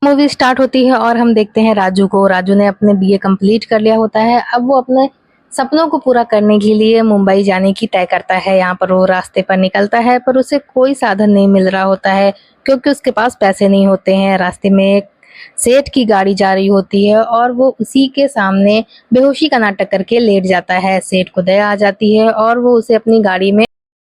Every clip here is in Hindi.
मूवी स्टार्ट होती है और हम देखते हैं राजू को। राजू ने अपने बीए कंप्लीट कर लिया होता है। अब वो अपने सपनों को पूरा करने के लिए मुंबई जाने की तय करता है। यहाँ पर वो रास्ते पर निकलता है पर उसे कोई साधन नहीं मिल रहा होता है क्योंकि उसके पास पैसे नहीं होते हैं। रास्ते में एक सेठ की गाड़ी जा रही होती है और वो उसी के सामने बेहोशी का नाटक करके लेट जाता है। सेठ को दया आ जाती है और वो उसे अपनी गाड़ी में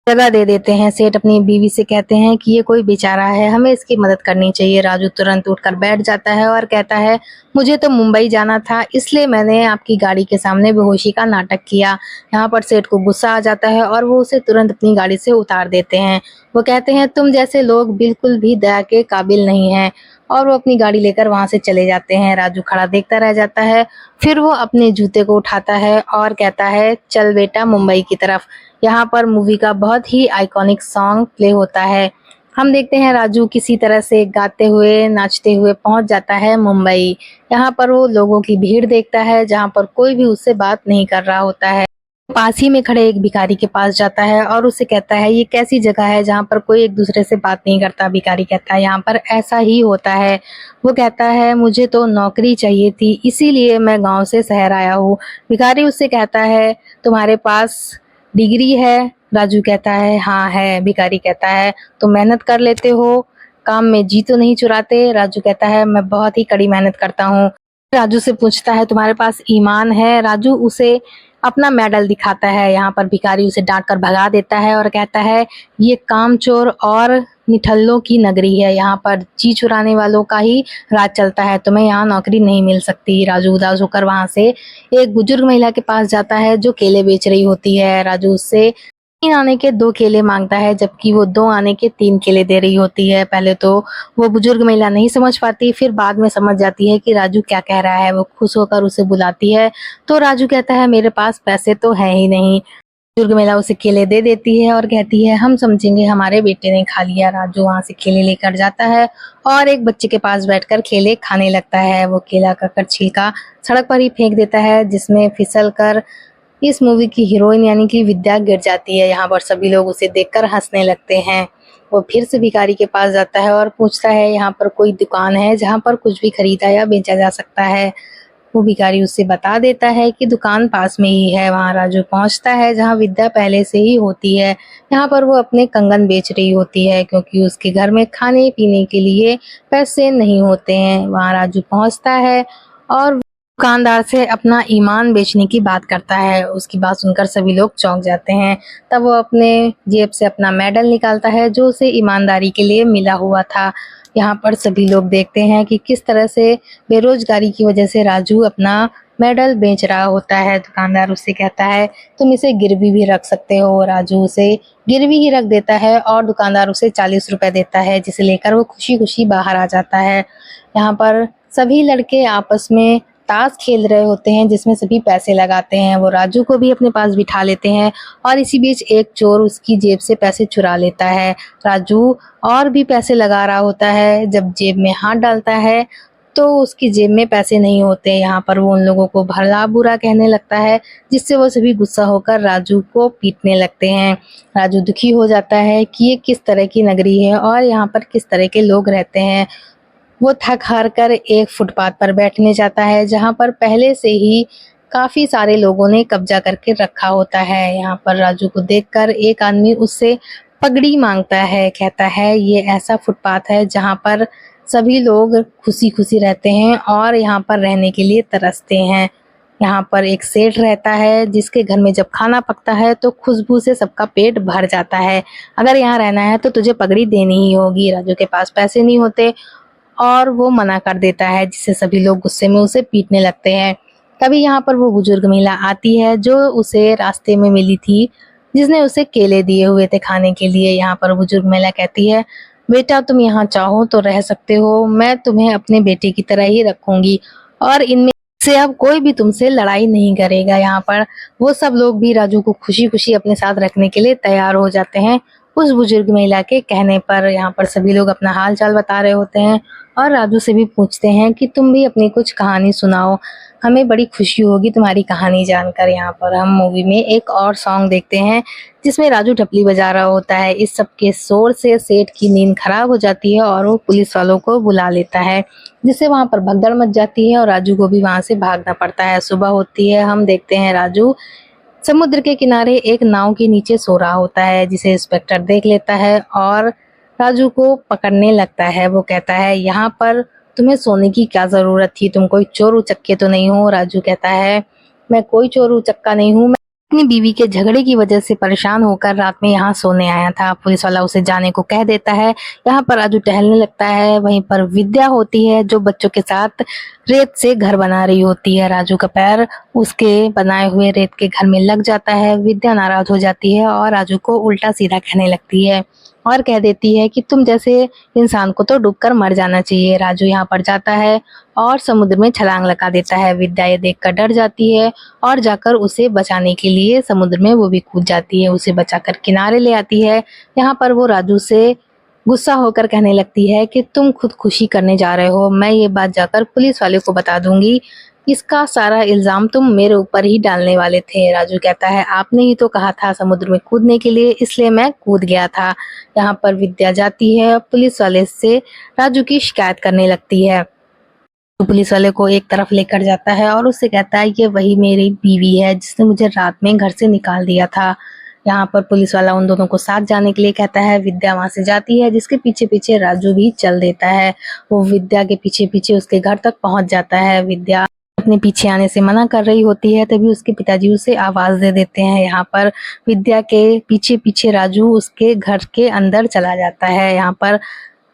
जगह दे देते हैं। सेठ अपनी बीवी से कहते हैं कि ये कोई बेचारा है, हमें इसकी मदद करनी चाहिए। राजू तुरंत उठकर बैठ जाता है और कहता है, मुझे तो मुंबई जाना था, इसलिए मैंने आपकी गाड़ी के सामने बेहोशी का नाटक किया। यहाँ पर सेठ को गुस्सा आ जाता है और वो उसे तुरंत अपनी गाड़ी से उतार देते हैं। वो कहते हैं, तुम जैसे लोग बिल्कुल भी दया के काबिल नहीं हैं, और वो अपनी गाड़ी लेकर वहां से चले जाते हैं। राजू खड़ा देखता रह जाता है। फिर वो अपने जूते को उठाता है और कहता है, चल बेटा मुंबई की तरफ। यहाँ पर मूवी का बहुत ही आइकॉनिक सॉन्ग प्ले होता है। हम देखते हैं राजू किसी तरह से गाते हुए नाचते हुए पहुंच जाता है मुंबई। यहाँ पर वो लोगों की भीड़ देखता है जहाँ पर कोई भी उससे बात नहीं कर रहा होता है। पास ही में खड़े एक भिखारी के पास जाता है और उसे कहता है, ये कैसी जगह है जहाँ पर कोई एक दूसरे से बात नहीं करता। भिखारी कहता है, यहाँ पर ऐसा ही होता है। वो कहता है, मुझे तो नौकरी चाहिए थी, इसीलिए मैं गांव से शहर आया हूँ। भिखारी उससे कहता है, तुम्हारे पास डिग्री है? राजू कहता है, हाँ है। भिखारी कहता है, तुम मेहनत कर लेते हो, काम में जी तो नहीं चुराते? राजू कहता है, मैं बहुत ही कड़ी मेहनत करता हूँ। राजू से पूछता है, तुम्हारे पास ईमान है? राजू उसे अपना मेडल दिखाता है। यहाँ पर भिखारी उसे डांट कर भगा देता है और कहता है, ये कामचोर और निठल्लों की नगरी है, यहाँ पर जी चुराने वालों का ही राज चलता है, तुम्हें यहाँ नौकरी नहीं मिल सकती। राजू उदास होकर वहां से एक बुजुर्ग महिला के पास जाता है जो केले बेच रही होती है। राजू उससे 3 आने के 2 केले मांगता है जबकि वो 2 आने के 3 केले दे रही होती है। पहले तो वो बुजुर्ग महिला नहीं समझ पाती, फिर बाद में समझ जाती है कि राजू क्या कह रहा है। वो खुश होकर उसे बुलाती है तो राजू कहता है, मेरे पास पैसे तो है ही नहीं। बुजुर्ग महिला उसे केले दे देती है और कहती है, हम समझेंगे हमारे बेटे ने खा लिया। राजू वहां से केले लेकर जाता है और एक बच्चे के पास बैठकर केले खाने लगता है। वो केला का छिलका सड़क पर ही फेंक देता है जिसमें फिसल कर इस मूवी की हीरोइन यानी कि विद्या गिर जाती है। यहाँ पर सभी लोग उसे देखकर हंसने लगते हैं। वो फिर से भिखारी के पास जाता है और पूछता है, यहाँ पर कोई दुकान है जहाँ पर कुछ भी खरीदा या बेचा जा सकता है? वो भिखारी उसे बता देता है कि दुकान पास में ही है। वहाँ राजू पहुंचता है जहाँ विद्या पहले से ही होती है। यहाँ पर वो अपने कंगन बेच रही होती है क्योंकि उसके घर में खाने पीने के लिए पैसे नहीं होते हैं। वहाँ राजू पहुंचता है और दुकानदार से अपना ईमान बेचने की बात करता है। उसकी बात सुनकर सभी लोग चौंक जाते हैं। तब वो अपने जेब से अपना मेडल निकालता है जो उसे ईमानदारी के लिए मिला हुआ था। यहाँ पर सभी लोग देखते हैं कि किस तरह से बेरोजगारी की वजह से राजू अपना मेडल बेच रहा होता है। दुकानदार उससे कहता है, तुम इसे गिरवी भी रख सकते हो। राजू उसे गिरवी ही रख देता है और दुकानदार उसे 40 रुपए देता है जिसे लेकर वो खुशी खुशी बाहर आ जाता है। यहाँ पर सभी लड़के आपस में ताश खेल रहे होते हैं जिसमें सभी पैसे लगाते हैं। वो राजू को भी अपने पास बिठा लेते हैं और इसी बीच एक चोर उसकी जेब से पैसे चुरा लेता है। राजू और भी पैसे लगा रहा होता है। जब जेब में हाथ डालता है तो उसकी जेब में पैसे नहीं होते। यहाँ पर वो उन लोगों को भला बुरा कहने लगता है जिससे वो सभी गुस्सा होकर राजू को पीटने लगते हैं। राजू दुखी हो जाता है कि ये किस तरह की नगरी है और यहाँ पर किस तरह के लोग रहते हैं। वो थक हार कर एक फुटपाथ पर बैठने जाता है जहाँ पर पहले से ही काफी सारे लोगों ने कब्जा करके रखा होता है। यहाँ पर राजू को देखकर एक आदमी उससे पगड़ी मांगता है। कहता है, ये ऐसा फुटपाथ है जहाँ पर सभी लोग खुशी खुशी रहते हैं और यहाँ पर रहने के लिए तरसते हैं। यहाँ पर एक सेठ रहता है जिसके घर में जब खाना पकता है तो खुशबू से सबका पेट भर जाता है। अगर यहाँ रहना है तो तुझे पगड़ी देनी ही होगी। राजू के पास पैसे नहीं होते और वो मना कर देता है जिससे सभी लोग गुस्से में उसे पीटने लगते हैं। तभी यहाँ पर वो बुजुर्ग महिला आती है जो उसे रास्ते में मिली थी, जिसने उसे केले दिए हुए थे खाने के लिए। यहाँ पर बुजुर्ग महिला कहती है, बेटा तुम यहाँ चाहो तो रह सकते हो, मैं तुम्हें अपने बेटे की तरह ही रखूंगी और इनमें से अब कोई भी तुमसे लड़ाई नहीं करेगा। यहाँ पर वो सब लोग भी राजू को खुशी खुशी अपने साथ रखने के लिए तैयार हो जाते हैं उस बुजुर्ग महिला के कहने पर यहाँ पर सभी लोग अपना हाल चाल बता रहे होते हैं और राजू से भी पूछते हैं कि तुम भी अपनी कुछ कहानी सुनाओ, हमें बड़ी खुशी होगी तुम्हारी कहानी जानकर। यहाँ पर हम मूवी में एक और सॉन्ग देखते हैं जिसमें राजू ढपली बजा रहा होता है। इस सब के शोर से सेठ की नींद खराब हो जाती है और वो पुलिस वालों को बुला लेता है, जिससे वहाँ पर भगदड़ मच जाती है और राजू को भी वहाँ से भागना पड़ता है। सुबह होती है, हम देखते हैं राजू समुद्र के किनारे एक नाव के नीचे सो रहा होता है, जिसे इंस्पेक्टर देख लेता है और राजू को पकड़ने लगता है। वो कहता है, यहाँ पर तुम्हें सोने की क्या जरूरत थी, तुम कोई चोर उचक्के तो नहीं हो। राजू कहता है, मैं कोई चोर उचक्का नहीं हूँ, मैं अपनी बीवी के झगड़े की वजह से परेशान होकर रात में यहाँ सोने आया था। पुलिस वाला उसे जाने को कह देता है। यहाँ पर राजू टहलने लगता है। वहीं पर विद्या होती है जो बच्चों के साथ रेत से घर बना रही होती है। राजू का पैर उसके बनाए हुए रेत के घर में लग जाता है। विद्या नाराज हो जाती है और राजू को उल्टा सीधा कहने लगती है और कह देती है कि तुम जैसे इंसान को तो डूबकर मर जाना चाहिए। राजू यहाँ पर जाता है और समुद्र में छलांग लगा देता है। विद्या ये देखकर डर जाती है और जाकर उसे बचाने के लिए समुद्र में वो भी कूद जाती है, उसे बचाकर किनारे ले आती है। यहाँ पर वो राजू से गुस्सा होकर कहने लगती है कि तुम खुदकुशी करने जा रहे हो, मैं ये बात जाकर पुलिस वाले को बता दूंगी, इसका सारा इल्जाम तुम मेरे ऊपर ही डालने वाले थे। राजू कहता है, आपने ही तो कहा था समुद्र में कूदने के लिए, इसलिए मैं कूद गया था। यहाँ पर विद्या जाती है, पुलिस वाले से राजू की शिकायत करने लगती है। तो पुलिस वाले को एक तरफ लेकर जाता है और उससे कहता है, ये वही मेरी बीवी है जिसने मुझे रात में घर से निकाल दिया था। यहाँ पर पुलिस वाला उन दोनों को साथ जाने के लिए कहता है। विद्या वहां से जाती है, जिसके पीछे पीछे राजू भी चल देता है। वो विद्या के पीछे पीछे उसके घर तक पहुंच जाता है। विद्या अपने पीछे आने से मना कर रही होती है, तभी उसके पिताजी उसे आवाज दे देते हैं। यहाँ पर विद्या के पीछे पीछे राजू उसके घर के अंदर चला जाता है। यहाँ पर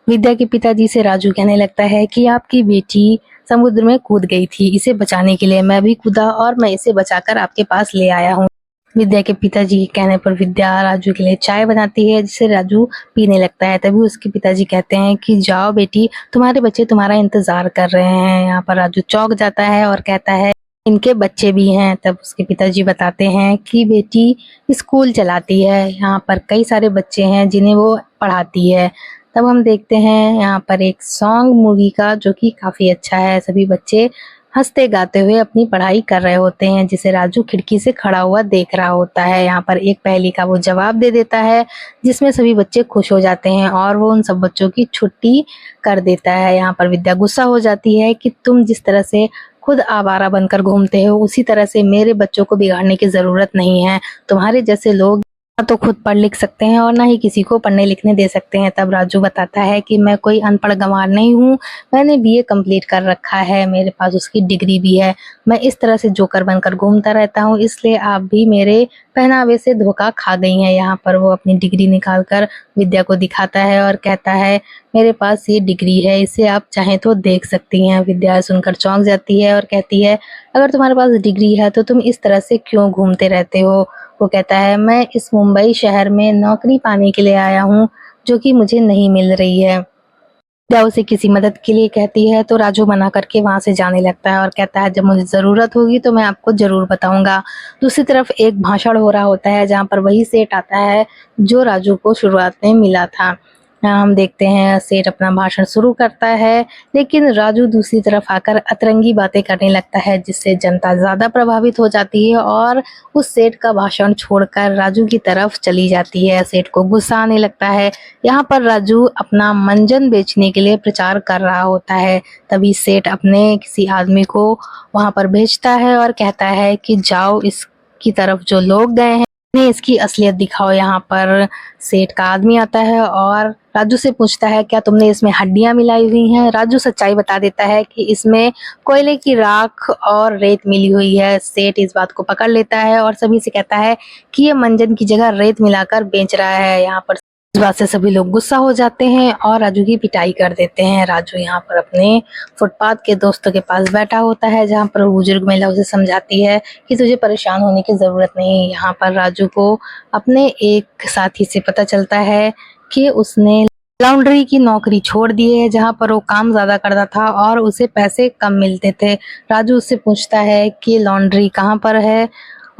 विद्या के पिताजी से राजू कहने लगता है कि आपकी बेटी समुद्र में कूद गई थी, इसे बचाने के लिए मैं भी कूदा और मैं इसे बचाकर आपके पास ले आया हूँ। विद्या के पिताजी के कहने पर विद्या राजू के लिए चाय बनाती है, जिसे राजू पीने लगता है। तभी उसके पिताजी कहते हैं कि जाओ बेटी, तुम्हारे बच्चे तुम्हारा इंतजार कर रहे हैं। यहाँ पर राजू चौंक जाता है और कहता है, इनके बच्चे भी हैं। तब उसके पिताजी बताते हैं कि बेटी स्कूल चलाती है, यहाँ पर कई सारे बच्चे हैं जिन्हें वो पढ़ाती है। तब हम देखते हैं यहाँ पर एक सॉन्ग मूवी का, जो कि काफी अच्छा है। सभी बच्चे हंसते गाते हुए अपनी पढ़ाई कर रहे होते हैं, जिसे राजू खिड़की से खड़ा हुआ देख रहा होता है। यहाँ पर एक पहेली का वो जवाब दे देता है, जिसमें सभी बच्चे खुश हो जाते हैं और वो उन सब बच्चों की छुट्टी कर देता है। यहाँ पर विद्या गुस्सा हो जाती है कि तुम जिस तरह से खुद आवारा बनकर घूमते हो, उसी तरह से मेरे बच्चों को बिगाड़ने की जरूरत नहीं है। तुम्हारे जैसे लोग ना तो खुद पढ़ लिख सकते हैं और ना ही किसी को पढ़ने लिखने दे सकते हैं। तब राजू बताता है कि मैं कोई अनपढ़ गंवार नहीं हूँ, मैंने बीए कंप्लीट कर रखा है, मेरे पास उसकी डिग्री भी है, मैं इस तरह से जोकर बनकर घूमता रहता हूँ, इसलिए आप भी मेरे पहनावे से धोखा खा गई हैं। यहाँ पर वो अपनी डिग्री निकालकर विद्या को दिखाता है और कहता है, मेरे पास ये डिग्री है, इसे आप चाहें तो देख सकती हैं। विद्या सुनकर चौंक जाती है और कहती है, अगर तुम्हारे पास डिग्री है तो तुम इस तरह से क्यों घूमते रहते हो। वो कहता है, मैं इस मुंबई शहर में नौकरी पाने के लिए आया हूँ, जो कि मुझे नहीं मिल रही है। विद्या उसे किसी मदद के लिए कहती है तो राजू मना करके वहां से जाने लगता है और कहता है, जब मुझे जरूरत होगी तो मैं आपको जरूर बताऊंगा। दूसरी तरफ एक भाषण हो रहा होता है, जहाँ पर वही सेठ आता है जो राजू को शुरुआत में मिला था। यहाँ हम देखते हैं सेठ अपना भाषण शुरू करता है, लेकिन राजू दूसरी तरफ आकर अतरंगी बातें करने लगता है, जिससे जनता ज्यादा प्रभावित हो जाती है और उस सेठ का भाषण छोड़कर राजू की तरफ चली जाती है। सेठ को गुस्सा आने लगता है। यहाँ पर राजू अपना मंजन बेचने के लिए प्रचार कर रहा होता है। तभी सेठ अपने किसी आदमी को वहां पर भेजता है और कहता है कि जाओ इसकी तरफ जो लोग गए हैं उन्हें इसकी असलियत दिखाओ। यहाँ पर सेठ का आदमी आता है और राजू से पूछता है, क्या तुमने इसमें हड्डियां मिलाई हुई हैं। राजू सच्चाई बता देता है कि इसमें कोयले की राख और रेत मिली हुई है। सेठ इस बात को पकड़ लेता है और सभी से कहता है कि ये मंजन की जगह रेत मिलाकर बेच रहा है। यहाँ पर इस बात से सभी लोग गुस्सा हो जाते हैं और राजू की पिटाई कर देते हैं। राजू यहाँ पर अपने फुटपाथ के दोस्तों के पास बैठा होता है, जहाँ पर बुजुर्ग महिला उसे समझाती है कि तुझे परेशान होने की जरूरत नहीं। यहाँ पर राजू को अपने एक साथी से पता चलता है कि उसने लॉन्ड्री की नौकरी छोड़ दी है, जहाँ पर वो काम ज्यादा करता था और उसे पैसे कम मिलते थे। राजू उससे पूछता है कि लॉन्ड्री कहाँ पर है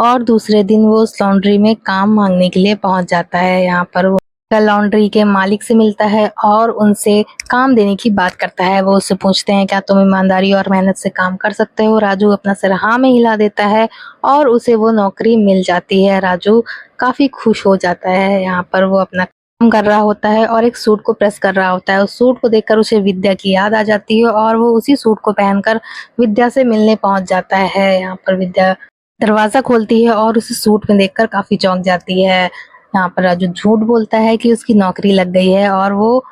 और दूसरे दिन वो उस लॉन्ड्री में काम मांगने के लिए पहुंच जाता है। यहाँ पर वो लॉन्ड्री के मालिक से मिलता है और उनसे काम देने की बात करता है। वो उससे पूछते हैं, क्या तुम ईमानदारी और मेहनत से काम कर सकते हो? राजू अपना सिर हाँ में हिला देता है और उसे वो नौकरी मिल जाती है। राजू काफ़ी खुश हो जाता है। यहाँ पर वो अपना काम कर रहा होता है और एक सूट को प्रेस कर रहा होता है। उस सूट को देखकर उसे विद्या की याद आ जाती है और वो उसी सूट को पहनकर विद्या से मिलने पहुंच जाता है। यहाँ पर विद्या दरवाज़ा खोलती है और उसे सूट में देखकर काफ़ी चौंक जाती है। यहाँ पर राजू झूठ बोलता है कि उसकी नौकरी लग गई है और वो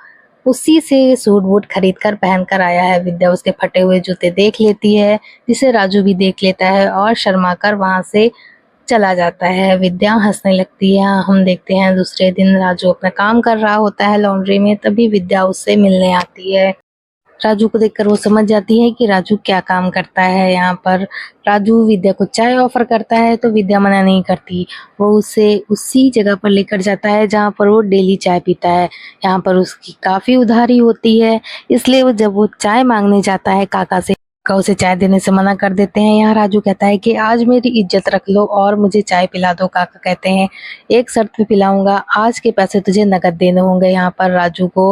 उसी से सूट बूट खरीद कर पहन कर आया है। विद्या उसके फटे हुए जूते देख लेती है, जिसे राजू भी देख लेता है और शर्मा कर वहाँ से चला जाता है। विद्या हंसने लगती है। हम देखते हैं दूसरे दिन राजू अपना काम कर रहा होता है लॉन्ड्री में, तभी विद्या उससे मिलने आती है। राजू को देखकर वो समझ जाती है कि राजू क्या काम करता है। यहाँ पर राजू विद्या को चाय ऑफर करता है तो विद्या मना नहीं करती। वो उसे उसी जगह पर लेकर जाता है जहाँ पर वो डेली चाय पीता है। यहाँ पर उसकी काफ़ी उधारी होती है, इसलिए वो जब वो चाय मांगने जाता है काका से, काका उसे चाय देने से मना कर देते हैं। यहाँ राजू कहता है कि आज मेरी इज्जत रख लो और मुझे चाय पिला दो। काका कहते हैं, एक शर्त पे पिलाऊंगा, आज के पैसे तुझे नकद देने होंगे। यहाँ पर राजू को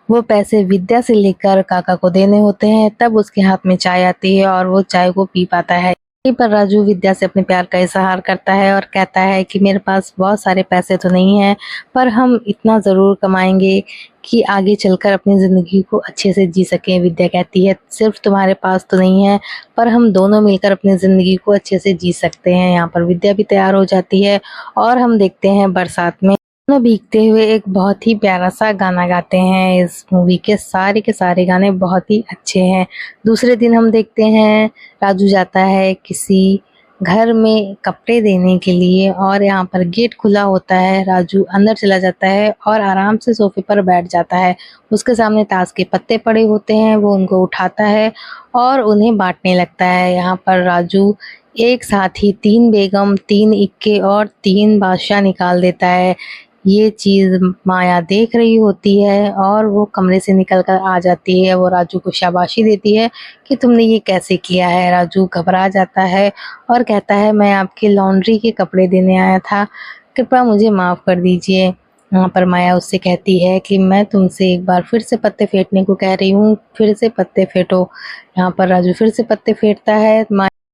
वो पैसे विद्या से लेकर काका को देने होते हैं। तब उसके हाथ में चाय आती है और वो चाय को पी पाता है। यहीं पर राजू विद्या से अपने प्यार का इजहार करता है और कहता है कि मेरे पास बहुत सारे पैसे तो नहीं हैं, पर हम इतना ज़रूर कमाएंगे कि आगे चलकर अपनी ज़िंदगी को अच्छे से जी सकें। विद्या कहती है, सिर्फ तुम्हारे पास तो नहीं है, पर हम दोनों मिलकर अपनी ज़िंदगी को अच्छे से जी सकते हैं। यहाँ पर विद्या भी तैयार हो जाती है और हम देखते हैं बरसात में दोनों भीगते हुए एक बहुत ही प्यारा सा गाना गाते हैं। इस मूवी के सारे गाने बहुत ही अच्छे हैं। दूसरे दिन हम देखते हैं राजू जाता है किसी घर में कपड़े देने के लिए और यहाँ पर गेट खुला होता है। राजू अंदर चला जाता है और आराम से सोफे पर बैठ जाता है। उसके सामने ताश के पत्ते पड़े होते हैं, वो उनको उठाता है और उन्हें बांटने लगता है। यहाँ पर राजू एक साथ ही 3 बेगम, 3 इक्के और 3 बादशाह निकाल देता है। ये चीज़ माया देख रही होती है और वो कमरे से निकल कर आ जाती है। वो राजू को शाबाशी देती है कि तुमने ये कैसे किया है। राजू घबरा जाता है और कहता है, मैं आपके लॉन्ड्री के कपड़े देने आया था, कृपया मुझे माफ़ कर दीजिए। वहाँ पर माया उससे कहती है कि मैं तुमसे एक बार फिर से पत्ते फेंटने को कह रही हूँ, फिर से पत्ते फेंटो। यहाँ पर राजू फिर से पत्ते फेंटता है।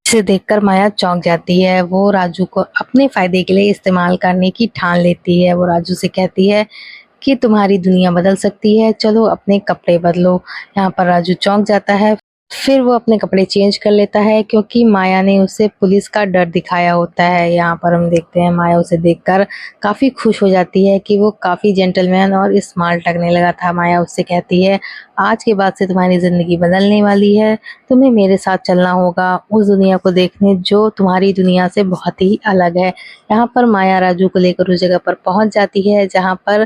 इसे देखकर माया चौंक जाती है। वो राजू को अपने फायदे के लिए इस्तेमाल करने की ठान लेती है। वो राजू से कहती है कि तुम्हारी दुनिया बदल सकती है, चलो अपने कपड़े बदलो। यहाँ पर राजू चौंक जाता है। फिर वो अपने कपड़े चेंज कर लेता है क्योंकि माया ने उसे पुलिस का डर दिखाया होता है। यहाँ पर हम देखते हैं माया उसे देखकर काफ़ी खुश हो जाती है कि वो काफ़ी जेंटलमैन और स्मार्ट लगने लगा था। माया उससे कहती है, आज के बाद से तुम्हारी ज़िंदगी बदलने वाली है, तुम्हें मेरे साथ चलना होगा उस दुनिया को देखने जो तुम्हारी दुनिया से बहुत ही अलग है। यहाँ पर माया राजू को लेकर उस जगह पर पहुँच जाती है जहाँ पर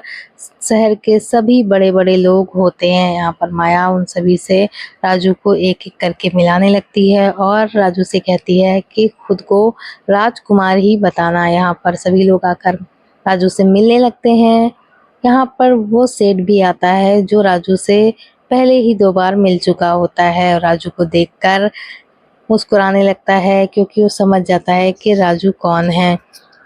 शहर के सभी बड़े बड़े लोग होते हैं। यहाँ पर माया उन सभी से राजू को एक एक करके मिलाने लगती है और राजू से कहती है कि खुद को राजकुमार ही बताना। यहाँ पर सभी लोग आकर राजू से मिलने लगते हैं। यहाँ पर वो सेठ भी आता है जो राजू से पहले ही 2 बार मिल चुका होता है और राजू को देखकर मुस्कुराने लगता है क्योंकि वो समझ जाता है कि राजू कौन है।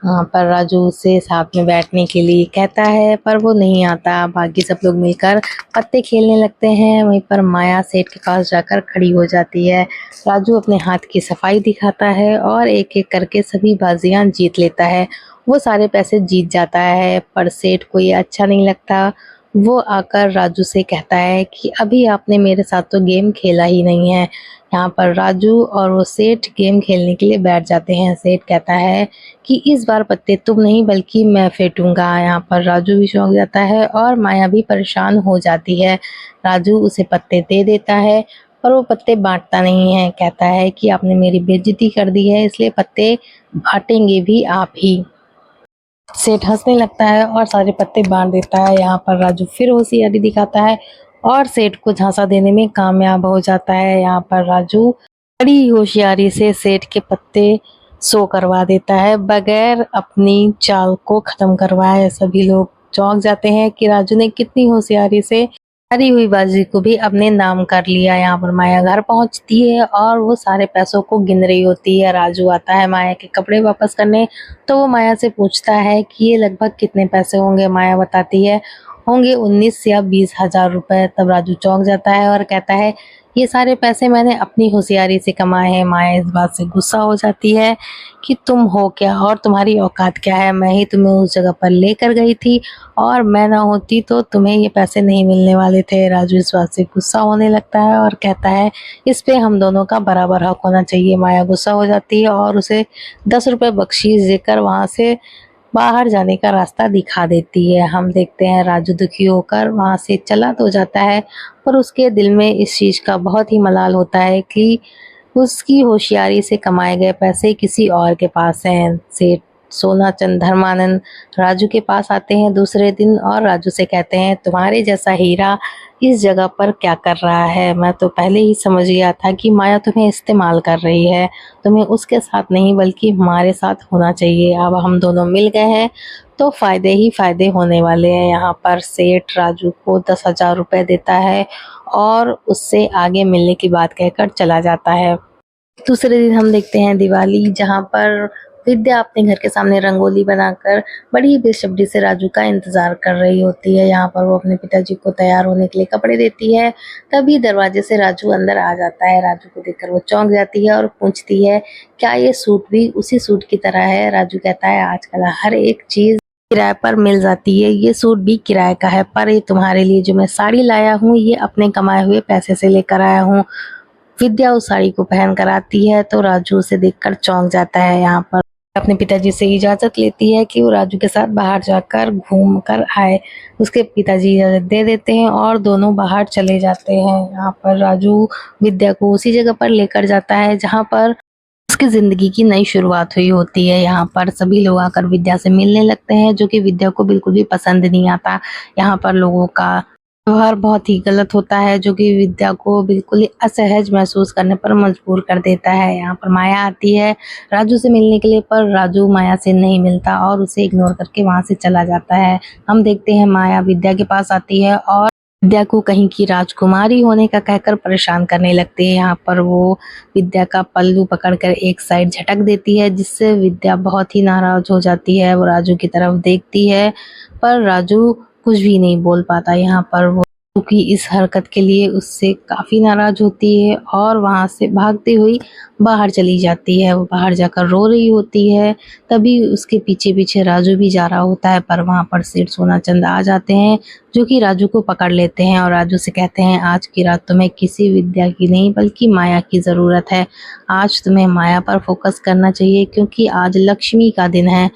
वहाँ पर राजू उसे साथ में बैठने के लिए कहता है पर वो नहीं आता। बाकी सब लोग मिलकर पत्ते खेलने लगते हैं। वहीं पर माया सेठ के पास जाकर खड़ी हो जाती है। राजू अपने हाथ की सफाई दिखाता है और एक एक करके सभी बाजियां जीत लेता है। वो सारे पैसे जीत जाता है पर सेठ को ये अच्छा नहीं लगता। वो आकर राजू से कहता है कि अभी आपने मेरे साथ तो गेम खेला ही नहीं है। यहाँ पर राजू और वो सेठ गेम खेलने के लिए बैठ जाते हैं। सेठ कहता है कि इस बार पत्ते तुम नहीं बल्कि मैं फेंटूंगा। यहाँ पर राजू भी चौंक जाता है और माया भी परेशान हो जाती है। राजू उसे पत्ते दे देता है पर वो पत्ते बांटता नहीं है। कहता है कि आपने मेरी बेइज्जती कर दी है, इसलिए पत्ते बांटेंगे भी आप ही। सेठ हंसने लगता है और सारे पत्ते बांट देता है। यहाँ पर राजू फिर होशियारी दिखाता है और सेठ को झांसा देने में कामयाब हो जाता है। यहाँ पर राजू बड़ी होशियारी से सेठ के पत्ते शो करवा देता है बगैर अपनी चाल को खत्म करवाए। सभी लोग चौंक जाते हैं कि राजू ने कितनी होशियारी से हारी हुई बाजी को भी अपने नाम कर लिया। यहाँ पर माया घर पहुंचती है और वो सारे पैसों को गिन रही होती है। राजू आता है माया के कपड़े वापस करने, तो वो माया से पूछता है कि ये लगभग कितने पैसे होंगे। माया बताती है होंगे 19 या 20,000 रुपए। तब राजू चौंक जाता है और कहता है ये सारे पैसे मैंने अपनी होशियारी से कमाए हैं। माया इस बात से गुस्सा हो जाती है कि तुम हो क्या और तुम्हारी औकात क्या है, मैं ही तुम्हें उस जगह पर लेकर गई थी और मैं ना होती तो तुम्हें ये पैसे नहीं मिलने वाले थे। राजू इस बात से गुस्सा होने लगता है और कहता है इस पे हम दोनों का बराबर हक होना चाहिए। माया गुस्सा हो जाती है और उसे 10 रुपए बख्शीश देकर वहां से बाहर जाने का रास्ता दिखा देती है। हम देखते हैं राजू दुखी होकर वहां से चला तो जाता है, पर उसके दिल में इस चीज का बहुत ही मलाल होता है कि उसकी होशियारी से कमाए गए पैसे किसी और के पास हैं। सेठ सोनाचंद धर्मानंद राजू के पास आते हैं दूसरे दिन और राजू से कहते हैं तुम्हारे जैसा हीरा इस जगह पर क्या कर रहा है। मैं तो पहले ही समझ गया था कि माया तुम्हें इस्तेमाल कर रही है, तुम्हें उसके साथ नहीं बल्कि हमारे साथ होना चाहिए। अब हम दोनों मिल गए हैं तो फायदे ही फायदे होने वाले हैं। यहाँ पर सेठ राजू को 10,000 रुपए देता है और उससे आगे मिलने की बात कहकर चला जाता है। दूसरे दिन हम देखते हैं दिवाली, जहाँ पर विद्या अपने घर के सामने रंगोली बनाकर बड़ी बेसब्री से राजू का इंतजार कर रही होती है। यहाँ पर वो अपने पिताजी को तैयार होने के लिए कपड़े देती है। तभी दरवाजे से राजू अंदर आ जाता है। राजू को देखकर वो चौंक जाती है और पूछती है क्या ये सूट भी उसी सूट की तरह है। राजू कहता है आजकल हर एक चीज किराए पर मिल जाती है, ये सूट भी किराए का है, पर ये तुम्हारे लिए जो मैं साड़ी लाया हूँ ये अपने कमाए हुए पैसे से लेकर आया हूँ। विद्या उस साड़ी को पहन कर आती है तो राजू उसे देखकर चौंक जाता है। यहाँ पर अपने पिताजी से इजाजत लेती है कि वो राजू के साथ बाहर जाकर घूम कर आए। उसके पिताजी इजाजत दे देते हैं और दोनों बाहर चले जाते हैं। यहाँ पर राजू विद्या को उसी जगह पर लेकर जाता है जहाँ पर उसकी जिंदगी की नई शुरुआत हुई होती है। यहाँ पर सभी लोग आकर विद्या से मिलने लगते हैं, जो कि विद्या को बिल्कुल भी पसंद नहीं आता। यहाँ पर लोगों का व्यवहार बहुत ही गलत होता है, जो कि विद्या को बिल्कुल ही असहज महसूस करने पर मजबूर कर देता है। यहाँ पर माया आती है राजू से मिलने के लिए, पर राजू माया से नहीं मिलता और उसे इग्नोर करके वहां से चला जाता है। हम देखते हैं माया विद्या के पास आती है और विद्या को कहीं की राजकुमारी होने का कहकर परेशान करने लगती है। यहाँ पर वो विद्या का पल्लू पकड़कर एक साइड झटक देती है, जिससे विद्या बहुत ही नाराज हो जाती है। वो राजू की तरफ देखती है पर राजू कुछ भी नहीं बोल पाता। यहाँ पर वो क्योंकि इस हरकत के लिए उससे काफी नाराज होती है और वहां से भागती हुई बाहर चली जाती है। वो बाहर जाकर रो रही होती है। तभी उसके पीछे पीछे राजू भी जा रहा होता है, पर वहां पर सेठ सोनाचंद आ जाते हैं, जो कि राजू को पकड़ लेते हैं और राजू से कहते हैं आज की रात तुम्हें किसी विद्या की नहीं बल्कि माया की जरूरत है। आज तुम्हें माया पर फोकस करना चाहिए क्योंकि आज लक्ष्मी का दिन है।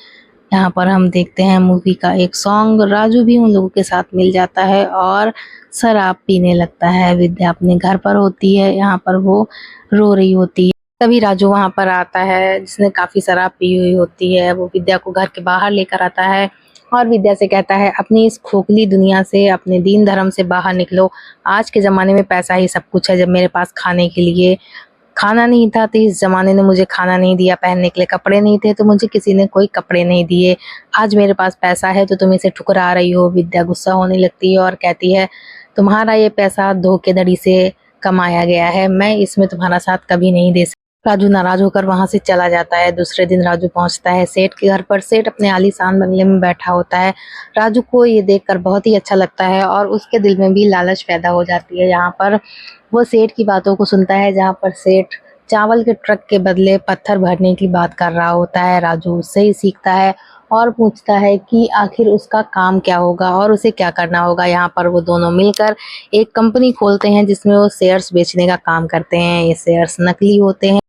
यहाँ पर हम देखते हैं मूवी का एक सॉन्ग। राजू भी उन लोगों के साथ मिल जाता है और शराब पीने लगता है। विद्या अपने घर पर होती है, यहाँ पर वो रो रही होती है। तभी राजू वहां पर आता है, जिसने काफी शराब पी हुई होती है। वो विद्या को घर के बाहर लेकर आता है और विद्या से कहता है अपनी इस खोखली दुनिया से, अपने दीन धर्म से बाहर निकलो। आज के जमाने में पैसा ही सब कुछ है। जब मेरे पास खाने के लिए खाना नहीं था तो इस जमाने ने मुझे खाना नहीं दिया, पहनने के लिए कपड़े नहीं थे तो मुझे किसी ने कोई कपड़े नहीं दिए। आज मेरे पास पैसा है तो तुम इसे ठुकरा रही हो। विद्या गुस्सा होने लगती है और कहती है तुम्हारा ये पैसा धोखेधड़ी से कमाया गया है, मैं इसमें तुम्हारा साथ कभी नहीं दे सकती। राजू नाराज होकर वहां से चला जाता है। दूसरे दिन राजू पहुंचता है सेठ के घर पर। सेठ अपने आलीशान बंगले में बैठा होता है। राजू को ये देखकर बहुत ही अच्छा लगता है और उसके दिल में भी लालच पैदा हो जाती है। यहाँ पर वो सेठ की बातों को सुनता है, जहाँ पर सेठ चावल के ट्रक के बदले पत्थर भरने की बात कर रहा होता है। राजू उससे ही सीखता है और पूछता है कि आखिर उसका काम क्या होगा और उसे क्या करना होगा। यहाँ पर वो दोनों मिलकर एक कंपनी खोलते हैं जिसमें वो शेयर्स बेचने का काम करते हैं। ये शेयर्स नकली होते हैं।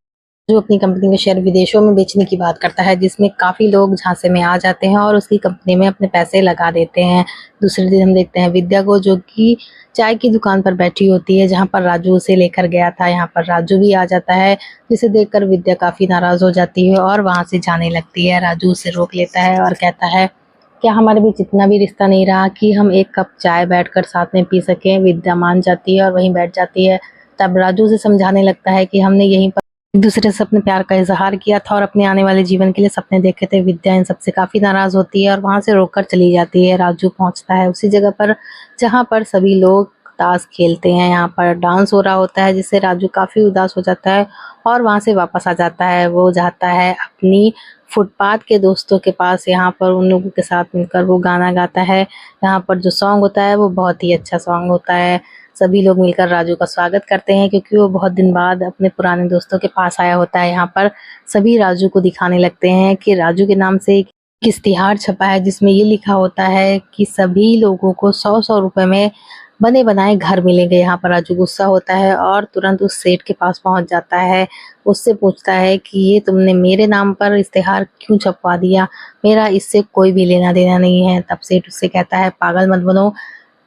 जो अपनी कंपनी के शेयर विदेशों में बेचने की बात करता है, जिसमें काफी लोग झांसे में आ जाते हैं और उसकी कंपनी में अपने पैसे लगा देते हैं। दूसरे दिन हम देखते हैं विद्या को, जो कि चाय की दुकान पर बैठी होती है, जहां पर राजू उसे लेकर गया था। यहाँ पर राजू भी आ जाता है, जिसे देखकर विद्या काफी नाराज हो जाती है और वहां से जाने लगती है। राजू उसे रोक लेता है और कहता है क्या हमारे बीच इतना भी रिश्ता नहीं रहा कि हम एक कप चाय बैठकर साथ में पी सकें। विद्या मान जाती है और वहीं बैठ जाती है। तब राजू उसे समझाने लगता है कि हमने यहीं पर एक दूसरे से अपने प्यार का इजहार किया था और अपने आने वाले जीवन के लिए सपने देखे थे। विद्या इन सबसे काफी नाराज होती है और वहां से रोककर चली जाती है। राजू पहुंचता है उसी जगह पर जहां पर सभी लोग ताश खेलते हैं। यहाँ पर डांस हो रहा होता है जिससे राजू काफ़ी उदास हो जाता है और वहाँ से वापस आ जाता है। वो जाता है अपनी फुटपाथ के दोस्तों के पास, यहाँ पर उन लोगों के साथ मिलकर वो गाना गाता है। यहाँ पर जो सॉन्ग होता है वो बहुत ही अच्छा सॉन्ग होता है। सभी लोग मिलकर राजू का स्वागत करते हैं क्योंकि वो बहुत दिन बाद अपने पुराने दोस्तों के पास आया होता है। यहाँ पर सभी राजू को दिखाने लगते हैं कि राजू के नाम से एक इश्तिहार छपा है जिसमें ये लिखा होता है कि सभी लोगों को 100-100 रुपए में बने बनाए घर मिलेंगे। यहाँ पर राजू गुस्सा होता है और तुरंत उस सेठ के पास पहुंच जाता है। उससे पूछता है कि ये तुमने मेरे नाम पर इश्तिहार क्यों छपवा दिया, मेरा इससे कोई भी लेना देना नहीं है। तब सेठ उससे कहता है पागल मत बनो,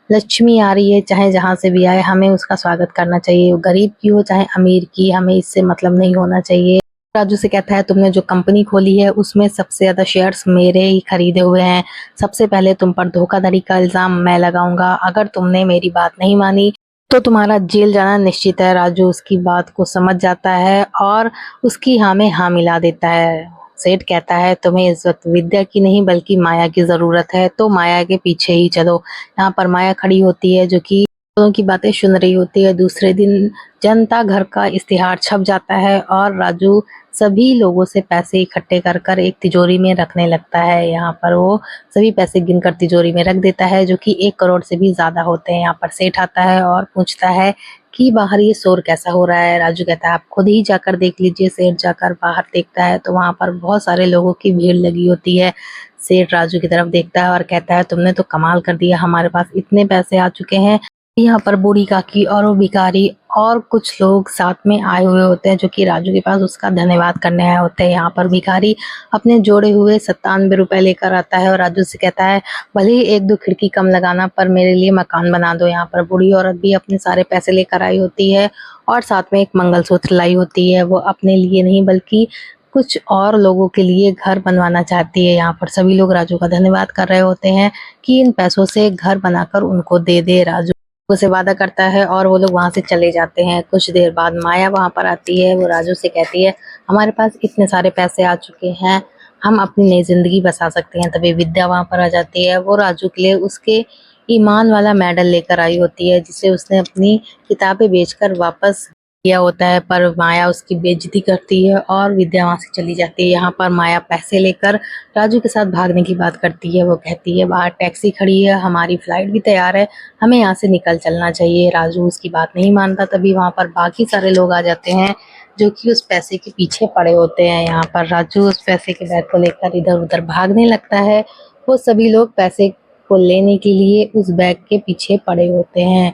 लक्ष्मी आ रही है चाहे जहाँ से भी आए, हमें उसका स्वागत करना चाहिए, वो गरीब की हो चाहे अमीर की, हमें इससे मतलब नहीं होना चाहिए। राजू से कहता है तुमने जो कंपनी खोली है उसमें सबसे ज्यादा शेयर्स मेरे ही खरीदे हुए हैं, सबसे पहले तुम पर धोखाधड़ी का इल्जाम मैं लगाऊंगा, अगर तुमने मेरी बात नहीं मानी तो तुम्हारा जेल जाना निश्चित है। राजू उसकी बात को समझ जाता है और उसकी हाँ में हाँ मिला देता है। सेठ कहता है तुम्हें इस वक्त विद्या की नहीं बल्कि माया की जरूरत है, तो माया के पीछे ही चलो। यहाँ पर माया खड़ी होती है जो कि दोनों की बातें सुन रही होती है। दूसरे दिन जनता घर का इश्तिहार छप जाता है और राजू सभी लोगों से पैसे इकट्ठे कर कर एक तिजोरी में रखने लगता है। यहाँ पर वो सभी पैसे गिनकर तिजोरी में रख देता है जो कि 1 करोड़ से भी ज्यादा होते हैं। यहाँ पर सेठ आता है और पूछता है कि बाहर ये शोर कैसा हो रहा है। राजू कहता है आप खुद ही जाकर देख लीजिए। सेठ जाकर बाहर देखता है तो वहां पर बहुत सारे लोगों की भीड़ लगी होती है। सेठ राजू की तरफ देखता है और कहता है तुमने तो कमाल कर दिया, हमारे पास इतने पैसे आ चुके हैं। यहाँ पर बूढ़ी काकी और वो भिखारी और कुछ लोग साथ में आए हुए होते हैं जो कि राजू के पास उसका धन्यवाद करने आए होते हैं। यहाँ पर भिखारी अपने जोड़े हुए 97 रुपए लेकर आता है और राजू से कहता है भले ही 1-2 खिड़की कम लगाना पर मेरे लिए मकान बना दो। यहाँ पर बूढ़ी औरत भी अपने सारे पैसे लेकर आई होती है और साथ में एक मंगलसूत्र लाई होती है। वो अपने लिए नहीं बल्कि कुछ और लोगों के लिए घर बनवाना चाहती है। यहाँ पर सभी लोग राजू का धन्यवाद कर रहे होते हैं कि इन पैसों से घर बनाकर उनको दे दे। राजू उसे वादा करता है और वो लोग वहां से चले जाते हैं। कुछ देर बाद माया वहां पर आती है। वो राजू से कहती है हमारे पास इतने सारे पैसे आ चुके हैं, हम अपनी नई जिंदगी बसा सकते हैं। तभी विद्या वहां पर आ जाती है। वो राजू के लिए उसके ईमान वाला मेडल लेकर आई होती है जिसे उसने अपनी किताबें बेचकर वापस किया होता है, पर माया उसकी बेइज्जती करती है और विद्या वहां से चली जाती है। यहाँ पर माया पैसे लेकर राजू के साथ भागने की बात करती है। वो कहती है बाहर टैक्सी खड़ी है, हमारी फ्लाइट भी तैयार है, हमें यहाँ से निकल चलना चाहिए। राजू उसकी बात नहीं मानता। तभी वहां पर बाकी सारे लोग आ जाते हैं जो कि उस पैसे के पीछे पड़े होते हैं। यहाँ पर राजू उस पैसे के बैग को लेकर इधर उधर भागने लगता है। वो सभी लोग पैसे को लेने के लिए उस बैग के पीछे पड़े होते हैं।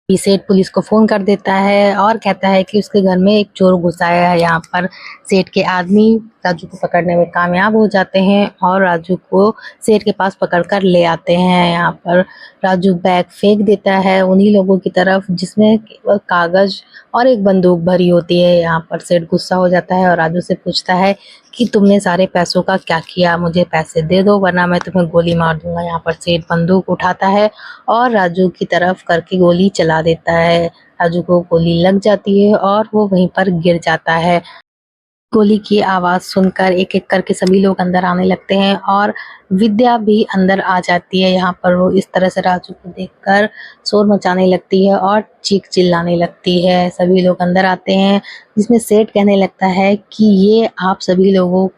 सेठ पुलिस को फोन कर देता है और कहता है कि उसके घर में एक चोर घुस आया है। यहाँ पर सेठ के आदमी राजू को पकड़ने में कामयाब हो जाते हैं और राजू को सेठ के पास पकड़कर ले आते हैं। यहाँ पर राजू बैग फेंक देता है उन्हीं लोगों की तरफ जिसमें केवल कागज और एक बंदूक भरी होती है। यहाँ पर सेठ गुस्सा हो जाता है और राजू से पूछता है कि तुमने सारे पैसों का क्या किया, मुझे पैसे दे दो वरना मैं तुम्हें गोली मार दूंगा। यहाँ पर सेठ बंदूक उठाता है और राजू की तरफ करके गोली चला देता है। राजू को गोली लग जाती है और वो वहीं पर गिर जाता है। गोली की आवाज सुनकर एक एक करके सभी लोग अंदर आने लगते हैं और विद्या भी अंदर आ जाती है। यहाँ पर वो इस तरह से राजू को देखकर शोर मचाने लगती है और चीख चिल्लाने लगती है। सभी लोग अंदर आते हैं जिसमें सेठ कहने लगता है कि ये आप सभी लोगों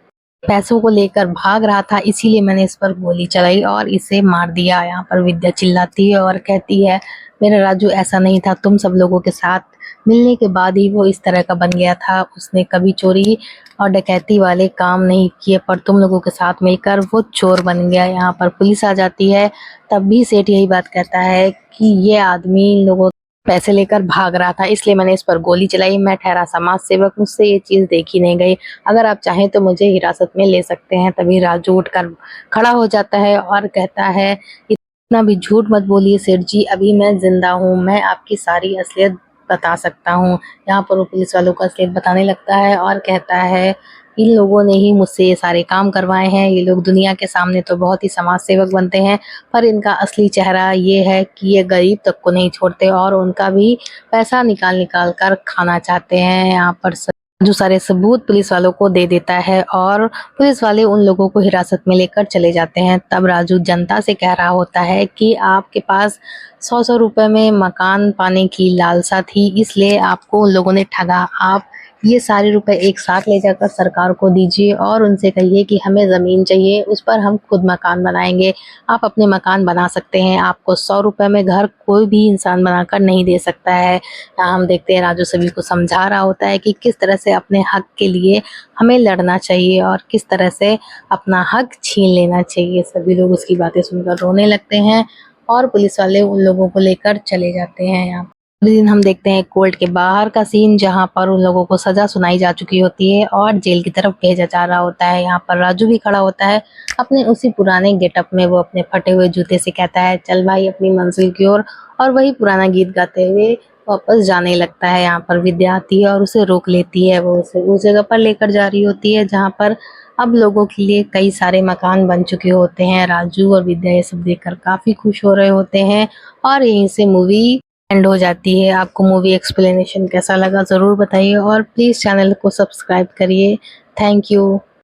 पैसों को लेकर भाग रहा था, इसीलिए मैंने इस पर गोली चलाई और इसे मार दिया। यहाँ पर विद्या चिल्लाती है और कहती है मेरा राजू ऐसा नहीं था, तुम सब लोगों के साथ मिलने के बाद ही वो इस तरह का बन गया था। उसने कभी चोरी और डकैती वाले काम नहीं किए पर तुम लोगों के साथ मिलकर वो चोर बन गया। यहाँ पर पुलिस आ जाती है। तब भी सेठ यही बात कहता है कि ये आदमी इन लोगों पैसे लेकर भाग रहा था, इसलिए मैंने इस पर गोली चलाई। मैं ठहरा समाज सेवक, मुझसे ये चीज देखी नहीं गई, अगर आप चाहें तो मुझे हिरासत में ले सकते हैं। तभी राजू उठकर खड़ा हो जाता है और कहता है इतना भी झूठ मत बोलिए सेठ जी, अभी मैं जिंदा हूँ, मैं आपकी सारी असलियत बता सकता हूँ। यहाँ पर वो पुलिस वालों को असलियत बताने लगता है और कहता है इन लोगों ने ही मुझसे ये सारे काम करवाए हैं। ये लोग दुनिया के सामने तो बहुत ही समाज सेवक बनते हैं पर इनका असली चेहरा ये है कि ये गरीब तक को नहीं छोड़ते और उनका भी पैसा निकाल निकाल कर खाना चाहते हैं। यहाँ पर जो सारे सबूत पुलिस वालों को दे देता है और पुलिस वाले उन लोगों को हिरासत में लेकर चले जाते हैं। तब राजू जनता से कह रहा होता है कि आपके पास 100-100 रुपए में मकान पाने की लालसा थी, इसलिए आपको उन लोगों ने ठगा। आप ये सारे रुपए एक साथ ले जाकर सरकार को दीजिए और उनसे कहिए कि हमें ज़मीन चाहिए, उस पर हम खुद मकान बनाएँगे। आप अपने मकान बना सकते हैं, आपको 100 रुपए में घर कोई भी इंसान बनाकर नहीं दे सकता है। यहाँ हम देखते हैं राजू सभी को समझा रहा होता है कि किस तरह से अपने हक के लिए हमें लड़ना चाहिए और किस तरह से अपना हक छीन लेना चाहिए। सभी लोग उसकी बातें सुनकर रोने लगते हैं और पुलिस वाले उन लोगों को लेकर चले जाते हैं। यहाँ अगले दिन हम देखते हैं कोर्ट के बाहर का सीन, जहाँ पर उन लोगों को सजा सुनाई जा चुकी होती है और जेल की तरफ भेजा जा रहा होता है। यहाँ पर राजू भी खड़ा होता है अपने उसी पुराने गेटअप में। वो अपने फटे हुए जूते से कहता है, चल भाई अपनी मंजिल की ओर, और वही पुराना गीत गाते हुए वापस जाने लगता है। यहाँ पर विद्या आती है और उसे रोक लेती है। वो उसे उस जगह पर लेकर जा रही होती है जहाँ पर अब लोगों के लिए कई सारे मकान बन चुके होते हैं। राजू और विद्या ये सब देखकर काफी खुश हो रहे होते हैं और यहीं से मूवी एंड हो जाती है। आपको मूवी एक्सप्लेनेशन कैसा लगा ज़रूर बताइए और प्लीज़ चैनल को सब्सक्राइब करिए। Thank you.